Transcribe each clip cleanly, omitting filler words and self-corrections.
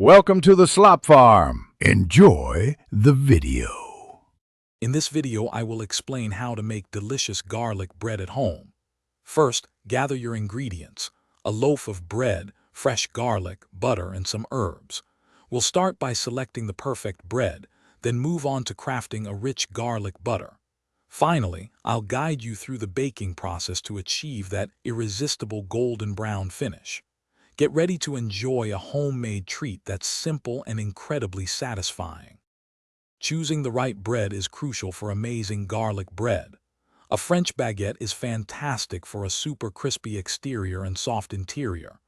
Welcome to the Slop Farm. Enjoy the video. In this video, I will explain how to make delicious garlic bread at home. First, gather your ingredients: a loaf of bread, fresh garlic, butter, and some herbs. We'll start by selecting the perfect bread, then move on to crafting a rich garlic butter. Finally, I'll guide you through the baking process to achieve that irresistible golden brown finish. Get ready to enjoy a homemade treat that's simple and incredibly satisfying. Choosing the right bread is crucial for amazing garlic bread. A French baguette is fantastic for a super crispy exterior and soft interior.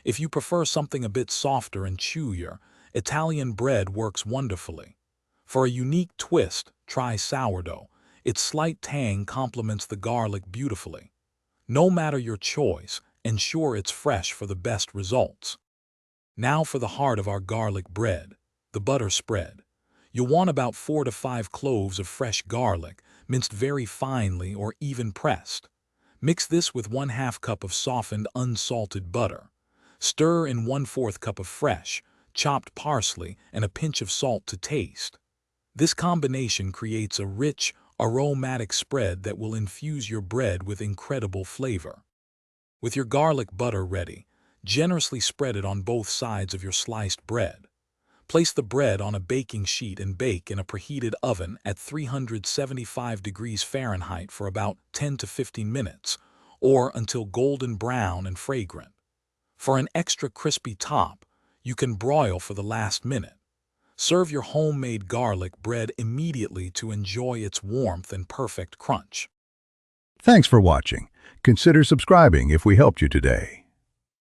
If you prefer something a bit softer and chewier, Italian bread works wonderfully. For a unique twist, try sourdough. Its slight tang complements the garlic beautifully. No matter your choice, ensure it's fresh for the best results. Now for the heart of our garlic bread, the butter spread. You'll want about 4 to 5 cloves of fresh garlic, minced very finely or even pressed. Mix this with 1/2 cup of softened unsalted butter. Stir in 1/4 cup of fresh, chopped parsley and a pinch of salt to taste. This combination creates a rich, aromatic spread that will infuse your bread with incredible flavor. With your garlic butter ready, generously spread it on both sides of your sliced bread. Place the bread on a baking sheet and bake in a preheated oven at 375 degrees Fahrenheit for about 10 to 15 minutes, or until golden brown and fragrant. For an extra crispy top, you can broil for the last minute. Serve your homemade garlic bread immediately to enjoy its warmth and perfect crunch. Thanks for watching. Consider subscribing if we helped you today.